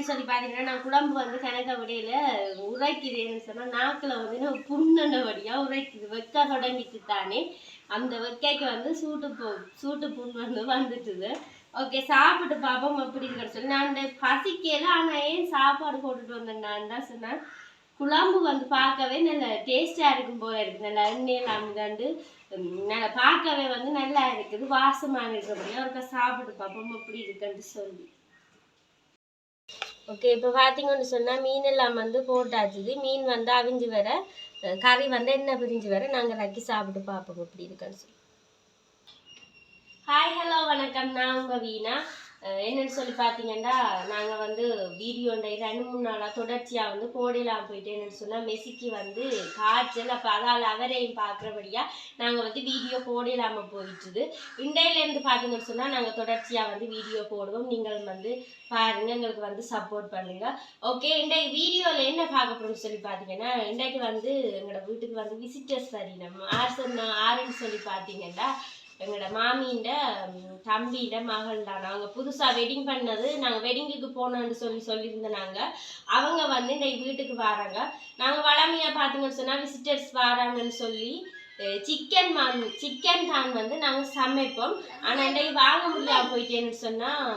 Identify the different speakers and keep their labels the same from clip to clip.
Speaker 1: என்னன்னு சொல்லி பாத்தீங்கன்னா நான் குழம்பு வந்து கணக்க வடையில உரைக்குதுன்னு சொன்னா நாக்குல வந்து புண்ணவடியா உரைக்குது வெக்க தொடங்கிட்டு தானே அந்த வெக்கைக்கு வந்து சூட்டு புண் வந்து வந்துட்டுது. ஓகே சாப்பிட்டு பாப்போம் எப்படி இருக்குன்னு சொல்லி நான் பசிக்கல. ஆனா ஏன் சாப்பாடு போட்டுட்டு வந்தேன் நான் தான் சொன்னேன். குழம்பு வந்து பார்க்கவே நல்ல டேஸ்டா இருக்கும் போல இருக்கு. நல்லா எண்ணெயெல்லாம் மிதந்து நல்லா பார்க்கவே வந்து நல்லா இருக்குது. வாசமாக இருக்கிறபடியா ஒருக்கா சாப்பிட்டு பார்ப்போம் எப்படி இருக்குன்னு சொல்லி. ஓகே இப்போ பார்த்தீங்கன்னு சொன்னால் மீன் எல்லாம் வந்து போட்டாச்சுது. மீன் வந்து அவிஞ்சு வர கறி வந்து எண்ணெய் பிரிஞ்சு வர நாங்கள் ரக்கி சாப்பிட்டு பார்ப்போம் எப்படி இருக்குன்னு சொல்லி. ஹாய் ஹலோ வணக்கம், நான் உங்கள் வீணா. என்னன்னு சொல்லி பார்த்தீங்கன்னா நாங்கள் வந்து வீடியோ 2-3 நாளாக தொடர்ச்சியாக வந்து போடலாம் போயிட்டு என்னன்னு சொன்னால் மெஸ்ஸிக்கு வந்து காய்ச்சல். அப்போ அதால் அவரையும் பார்க்குறபடியாக நாங்கள் வந்து வீடியோ போடலாமல் போயிட்டுது. இண்டையிலேருந்து பார்த்தீங்கன்னு சொன்னால் நாங்கள் தொடர்ச்சியாக வந்து வீடியோ போடுவோம். நீங்கள் வந்து பாருங்கள், எங்களுக்கு வந்து சப்போர்ட் பண்ணுங்கள். ஓகே, இன்றைக்கு வீடியோவில் என்ன பார்க்க போகிறோம்னு சொல்லி பார்த்தீங்கன்னா இன்றைக்கு வந்து எங்களோட வீட்டுக்கு வந்து விசிட்டர்ஸ் சரி நம்ம ஆறுன்னு சொல்லி பார்த்தீங்கன்னா எங்களோட மாமியிட தம்பியிட மகள் தான். நாங்கள் புதுசாக வெட்டிங் பண்ணது. நாங்கள் வெட்டிங்குக்கு போனோன்னு சொல்லியிருந்தோம். அவங்க வந்து இன்றைக்கு வீட்டுக்கு வராங்க. நாங்கள் வளமையாக பார்த்தீங்கன்னு சொன்னால் விசிட்டர்ஸ் வராங்கன்னு சொல்லி சிக்கன் தான் வந்து நாங்கள் சமைப்போம். ஆனால் இன்றைக்கு வாங்க முடியாமல் போயிட்டேன்னு சொன்னால்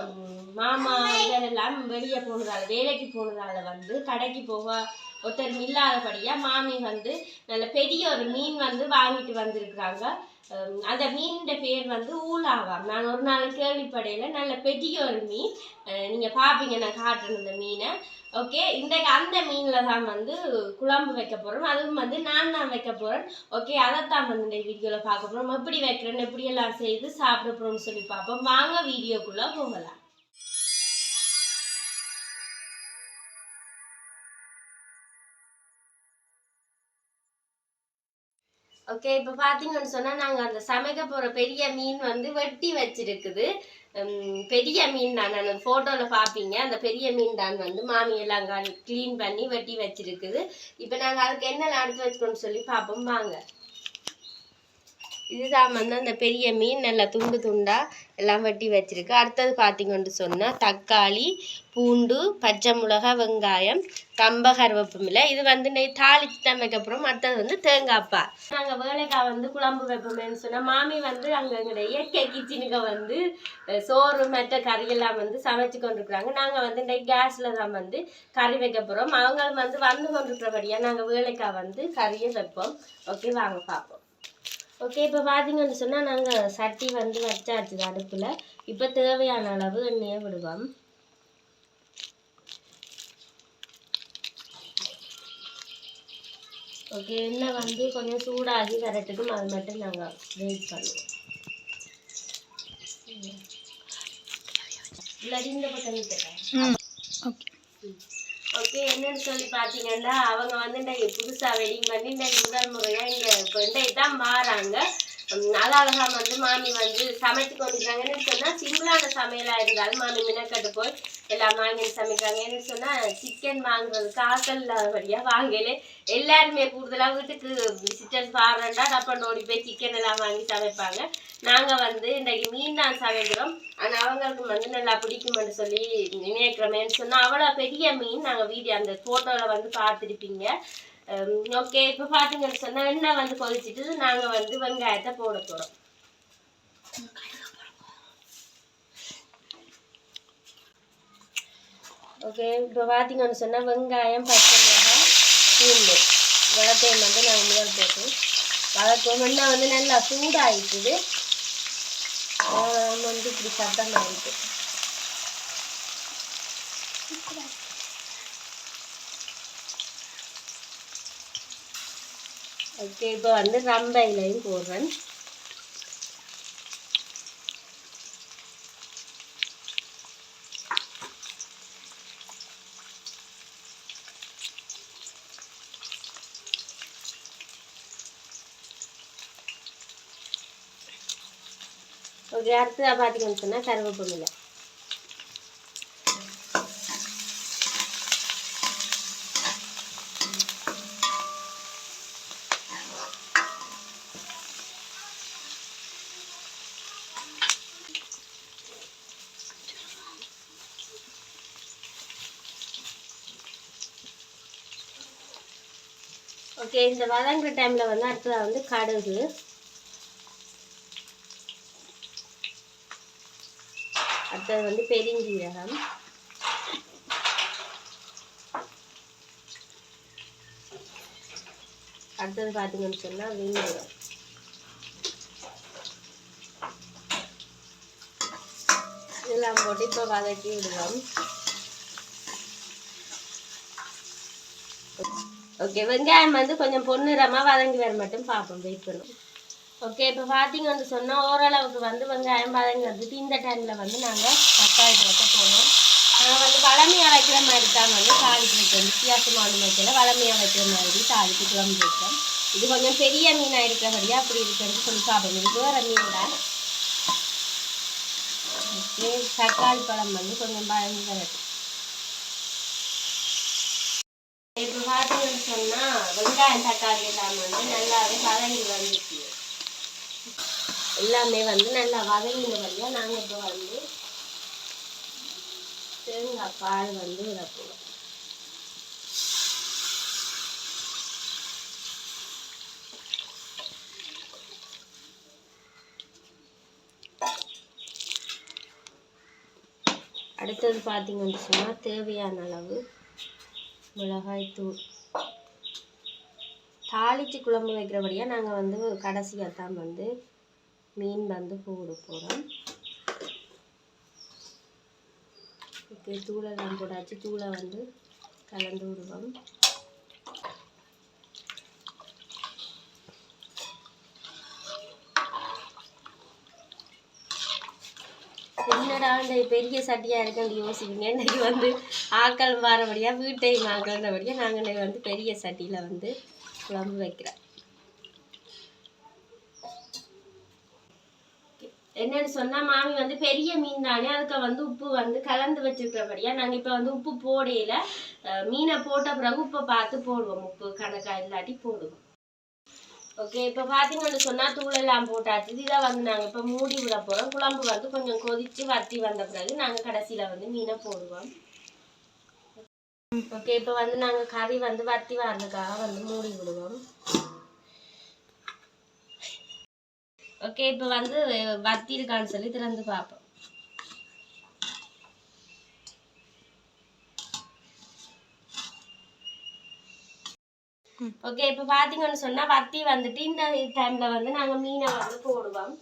Speaker 1: மாமா இதெல்லாம் வெளியே போனதால வேலைக்கு போனதால வந்து கடைக்கு போக ஒருத்தர் இல்லாதபடியாக மாமி வந்து நல்ல பெரிய ஒரு மீன் வந்து வாங்கிட்டு வந்திருக்கிறாங்க. அந்த மீனோட பேர் வந்து ஊலாவாம். நான் ஒரு நாள் கேள்விப்படையில நல்ல பெரிய ஒரு மீன். நீங்கள் பார்ப்பீங்க, நான் காட்டுறேன் இந்த மீனை. ஓகே, இன்றைக்கு அந்த மீனில் தான் வந்து குழம்பு வைக்க போகிறோம். அதுவும் வந்து நான் தான் வைக்க போகிறேன். ஓகே, அதைத்தான் வந்து இந்த வீடியோவில் பார்க்க போகிறோம். எப்படி வைக்கிறேன்னு எப்படியெல்லாம் செய்து சாப்பிட போகிறோம்னு சொல்லி பார்ப்போம். வாங்க வீடியோக்குள்ளே போகலாம். ஓகே, இப்போ பார்த்தீங்கன்னு சொன்னால் நாங்கள் அந்த சமைக்க போகிற பெரிய மீன் வந்து வெட்டி வச்சிருக்குது. பெரிய மீன் தான், நான் ஃபோட்டோவில் பார்ப்பீங்க. அந்த பெரிய மீன் தான் வந்து மாமி எல்லாம் க்ளீன் பண்ணி வெட்டி வச்சிருக்குது. இப்போ நாங்கள் அதுக்கு என்ன எடுத்து வச்சுக்கணும்னு சொல்லி பார்ப்போம் வாங்க. இதுதான் வந்து அந்த பெரிய மீன் நல்லா துண்டு துண்டாக எல்லாம் வெட்டி வச்சிருக்கு. அடுத்தது பார்த்தீங்கன்னு சொன்னால் தக்காளி, பூண்டு, பச்சை மிளகா, வெங்காயம், கம்ப கருவேப்பிலை. இது வந்து தாளிச்சு தான் வைக்க போகிறோம். அடுத்தது வந்து தேங்காய்ப்பா. நாங்கள் வேலைக்காய் வந்து குழம்பு வைப்போமேன்னு சொன்னால் மாமி வந்து அங்கே எங்களுடைய இயற்கை கிச்சனுக்கு வந்து சோறு மற்ற கறியெல்லாம் வந்து சமைச்சு கொண்டிருக்கிறாங்க. நாங்கள் வந்து இந்த கேஸில் தான் வந்து கறி வைக்க போகிறோம். அவங்க வந்து கொண்டிருக்கிறபடியாக நாங்கள் வேலைக்காய் வந்து கறியை வைப்போம். ஓகே, வாங்க பார்ப்போம். ஓகே, இப்போ பார்த்தீங்கன்னு சொன்னால் நாங்கள் சட்டி வந்து வச்சாச்சு அடுப்பில். இப்போ தேவையான அளவு எண்ணெயை விடுவோம். ஓகே, எண்ணெய் வந்து கொஞ்சம் சூடாகி வரட்டுக்கும் அது மட்டும் நாங்கள் வெயிட் பண்ணுவோம். இல்லாட்டி இந்த பக்கம் தரேன். ஓகே ஓகே, என்னன்னு சொல்லி பார்த்தீங்கன்னா அவங்க வந்து இந்த புதுசாக வெட்டிங் பண்ணி இந்த முதல் முறையாக இங்கே இப்போ தான் மாறாங்க. அழகாக வந்து மாமி வந்து சமைச்சு கொண்டுக்கிறாங்கன்னு சொன்னால் சிம்பிளான சமையலாக இருந்தாலும் மாமி மினக்கட்டு போய் எல்லாம் வாங்கி சமைக்கிறாங்க. என்னன்னு சொன்னால் சிக்கன் வாங்குறதுக்கு ஆக்கள் இல்லாதபடியாக வாங்கல எல்லாருமே கூடுதலாக வீட்டுக்கு விசிட்டர்ஸ் பாருண்டா டப்பன் ஓடி போய் சிக்கன் எல்லாம் வாங்கி சமைப்பாங்க. நாங்கள் வந்து இன்றைக்கு மீன் தான் சமைக்கிறோம். ஆனால் அவங்களுக்கு வந்து நல்லா பிடிக்குமென்னு சொல்லி நினைக்கிறோமேன்னு சொன்னால் அவ்வளோ பெரிய மீன் நாங்கள் வீடியோ அந்த ஃபோட்டோவில் வந்து பார்த்துருப்பீங்க. ஓகே, இப்போ பார்த்தீங்கன்னு சொன்னால் எண்ணெய் வந்து கொதிச்சுட்டு நாங்கள் வந்து வெங்காயத்தை போட போகிறோம். ஓகே, இப்போ பார்த்தீங்கன்னு சொன்னால் வெங்காயம், பச்சை மிளகாய், பூண்டு வெள்ளத்தையும் வந்து நாங்கள் முதல் போட்டு வளர்ப்போம். எண்ணெய் வந்து நல்லா சூடாகிட்டுது. வந்து இப்படி சத்தம் ஆகிட்டு. ஓகே, இப்போ வந்து ரம்பையிலையும் போடுறேன். ஓகே, அடுத்ததாக பார்த்தீங்கன்னு சொன்னால் கருவேப்பிலை. ஓகே, இந்த வதங்குற டைமில் வந்து அடுத்ததாக வந்து கடுகு, அடுத்தது வந்து பெருஞ்சீரகம், அடுத்தது பார்த்தீங்கன்னு சொன்னால் வெங்காயம். இதெல்லாம் போட்டு இப்போ வதக்கி விடுவோம். ஓகே, வெங்காயம் வந்து கொஞ்சம் பொன்னிறமாக வதங்கி வர மட்டும் பார்ப்போம், வெயிட் பண்ணுவோம். ஓகே, இப்போ பார்த்தீங்கன்னு சொன்னால் ஓரளவுக்கு வந்து வெங்காயம் வதங்கி வந்துட்டு இந்த டைமில் வந்து நாங்கள் தக்காளி வைக்க போகிறோம். நாங்கள் வந்து வளமையாக வைக்கிற மாதிரி தான் வந்து தாளிப்பு வைக்கிறோம். வித்தியாசமான வைக்கல, வளமையாக வைக்கிற மாதிரி தாளிப்பு குழம்பு வைக்கிறோம். இது கொஞ்சம் பெரிய மீனாக இருக்கிறபடியாக அப்படி இருக்கிறது சொல்லி பார்ப்போம். இது வேறு மீன் தான். ஓகே, தக்காளி பழம் வந்து கொஞ்சம் வதங்கி வரட்டும். இப்போ பார்த்தீங்கன்னு சொன்னால் வெங்காயம் தக்காளி எல்லாம் வந்து நல்லாவே வதங்கி வந்துச்சு. எல்லாமே வந்து நல்லா வதங்கின வழியாக நாங்கள் இப்போ வந்து தேங்காய் பால் வந்து விடப்போம். அடுத்தது பார்த்தீங்கன்னு சொன்னால் தேவையான அளவு மிளகாய்த்தூள். தாளித்து குழம்பு வைக்கிறபடியாக நாங்கள் வந்து கடைசியாக தான் வந்து மீன் வந்து போட போகிறோம். ஓகே, தூளெல்லாம் போடாச்சு. தூளை வந்து கலந்து விடுவோம். என்னடா இந்த பெரிய சட்டியாக இருக்குன்னு யோசிப்பீங்க. இன்றைக்கி வந்து ஆக்கள் மாறபடியாக வீட்டையும் ஆக்கள்ன்றபடியாக நாங்கள் இன்றைக்கி வந்து பெரிய சட்டியில் வந்து குழம்பு வைக்கிறோம். என்னன்னு சொன்னால் மாமி வந்து பெரிய மீன் தானே, அதுக்கு வந்து உப்பு வந்து கலந்து வச்சுருக்கிறபடியா நாங்கள் இப்போ வந்து உப்பு போடையில மீனை போட்ட பிறகு உப்பை பார்த்து போடுவோம். உப்பு கணக்காக இல்லாட்டி போடுவோம். ஓகே, இப்போ பார்த்தீங்கன்னு சொன்னால் தூளெல்லாம் போட்டாச்சு. இதை வந்து நாங்கள் இப்போ மூடி விட போகிறோம். குழம்பு வந்து கொஞ்சம் கொதித்து வத்தி வந்த பிறகு நாங்கள் கடைசியில் வந்து மீனை போடுவோம். ஓகே, இப்போ வந்து நாங்கள் கறி வந்து வத்தி வர்றதுக்காக வந்து மூடி விடுவோம். ஓகே, இப்போ வந்து வத்தி இருக்கான்னு சொல்லி திறந்து பார்ப்போம். ஓகே, இப்போ பார்த்தீங்கன்னு சொன்னால் வத்தி வந்துட்டு இந்த டைமில் வந்து நாங்கள் மீனை வந்து போடுவோம்.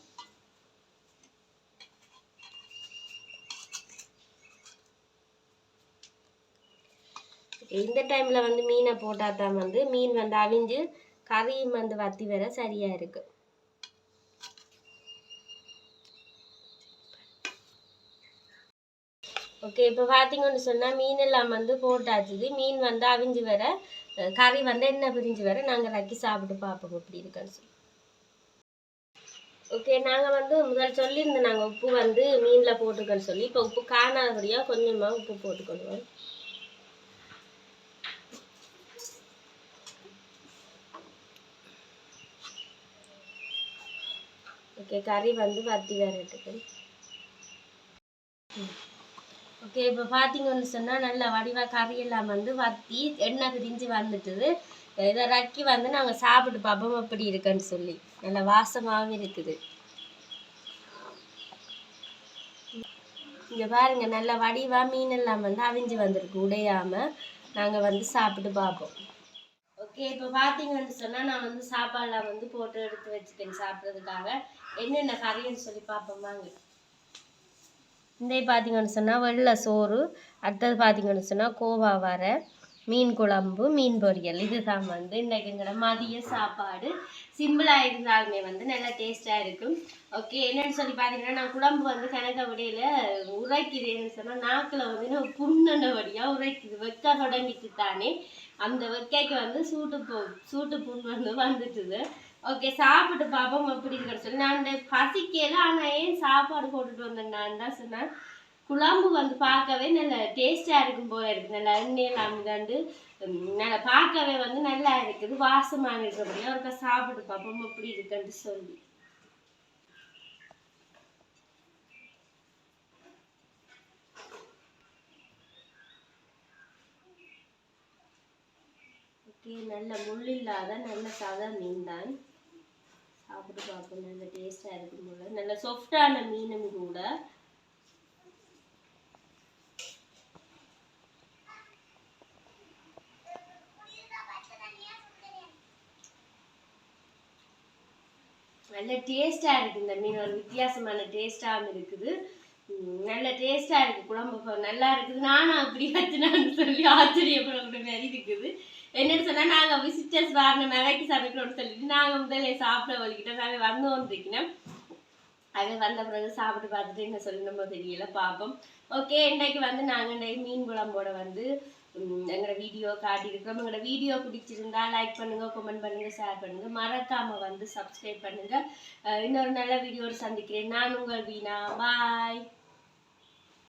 Speaker 1: இந்த டைமில் வந்து மீனை போட்டால் தான் வந்து மீன் வந்து அவிஞ்சு கறியும் வந்து வத்தி வர சரியாக இருக்குது. ஓகே, இப்போ பார்த்தீங்கன்னு சொன்னால் மீன் எல்லாம் வந்து போட்டாச்சுது. மீன் வந்து அவிஞ்சு வர கறி வந்து என்ன பிரிஞ்சு வர நாங்கள் ரக்கி சாப்பிட்டு பார்ப்போம் எப்படி இருக்குன்னு சொல்லி. ஓகே, நாங்கள் வந்து முதல் சொல்லியிருந்தோம் நாங்கள் உப்பு வந்து மீனில் போட்டுக்கன்னு சொல்லி. இப்போ உப்பு காணாதபடியாக கொஞ்சமாக உப்பு போட்டுக்கொள்வோம். ஓகே, கறி வந்து வத்தி வரட்டுக்கு. ஓகே, இப்போ பார்த்தீங்கன்னு சொன்னால் நல்லா வடிவாக கறியெல்லாம் வந்து வத்தி எண்ணெய் பிரிஞ்சு வந்துட்டுது. இதை ரக்கி வந்து நாங்கள் சாப்பிட்டு பார்ப்போம் எப்படி இருக்குன்னு சொல்லி. நல்லா வாசமாகவும் இருக்குது. இங்கே பாருங்கள், நல்லா வடிவாக மீனெல்லாம் வந்து அவிஞ்சு வந்திருக்கு உடையாமல். நாங்கள் வந்து சாப்பிட்டு பார்ப்போம். ஓகே, இப்போ பார்த்தீங்கன்னு சொன்னால் நான் வந்து சாப்பாடெலாம் வந்து போட்டு எடுத்து வச்சுட்டேன் சாப்பிட்றதுக்காக. என்னென்ன கறின்னு சொல்லி பார்ப்போம் வாங்க. இந்த பார்த்தீங்கன்னு சொன்னால் வெள்ளை சோறு, அடுத்தது பார்த்தீங்கன்னு சொன்னால் கோவா வரை, மீன் குழம்பு, மீன் பொரியல். இதுதான் வந்து இன்றைக்கு எங்களோட மதிய சாப்பாடு. சிம்பிளாக இருந்தாலுமே வந்து நல்லா டேஸ்ட்டாக இருக்கும். ஓகே, என்னென்னு சொல்லி பார்த்தீங்கன்னா நான் குழம்பு வந்து கணக்க விடையில் உரைக்குதுன்னு சொன்னால் நாக்கில் வந்து புண்ணுன்னபடியாக உரைக்குது. வெக்க தொடங்கிட்டு தானே அந்த வெக்கைக்கு வந்து சூட்டு புண் வந்து வந்துட்டுது. ஓகே, சாப்பிட்டு பார்ப்போம் எப்படி இருக்குன்னு சொல்லி. நான் பசிக்கல, ஆனால் ஏன் சாப்பாடு போட்டுட்டு வந்தேன் நான் தான் சொன்னேன். குழம்பு வந்து பார்க்கவே நல்ல டேஸ்டாக இருக்கும் போல இருக்குது. நல்லா எண்ணெயெல்லாம் வந்து நல்லா பார்க்கவே வந்து நல்லா இருக்குது, வாசமாக இருக்கிறபடியா ஒருக்கா சாப்பிட்டு பார்ப்போம் எப்படி இருக்குன்னு சொல்லி. நல்ல முள் இல்லாத நல்ல சாதா மீன் தான். சாப்பிட்டு பார்ப்போம். நல்ல டேஸ்டாக இருக்கும் போல. நல்ல சாஃப்டான மீனும் கூட. நல்ல டேஸ்டாக இருக்குது இந்த மீன். ஒரு வித்தியாசமான டேஸ்டாகவும் இருக்குது. நல்ல டேஸ்டாக இருக்குது. குழம்பு நல்லா இருக்குது. நானும் அப்படி வச்சுனான்னு சொல்லி ஆச்சரியப்படக்கூடிய மாதிரி இருக்குது. என்னன்னு சொன்னால் நாங்கள் விசிட்டர்ஸ் வரணும் மிளகு சமைக்கணும்னு சொல்லிட்டு நாங்கள் முதல்ல சாப்பிட வலிக்கிட்டோம். நாங்கள் வந்தோன்னு இருக்கணும். அது வந்த பிறகு சாப்பிட்டு பார்த்துட்டு என்ன சொல்லி நம்ம தெரியல பார்ப்போம். ஓகே, இன்றைக்கு வந்து நாங்கள் இன்றைக்கு மீன் குழம்போட வந்து எங்களோட வீடியோ காட்டியிருக்கிறோம். எங்களோட வீடியோ பிடிச்சிருந்தா லைக் பண்ணுங்கள், கமெண்ட் பண்ணுங்கள், ஷேர் பண்ணுங்கள். மறக்காமல் வந்து சப்ஸ்கிரைப் பண்ணுங்கள். இன்னொரு நல்ல வீடியோடு சந்திக்கிறேன். நான் உங்கள் வீணா. பாய்.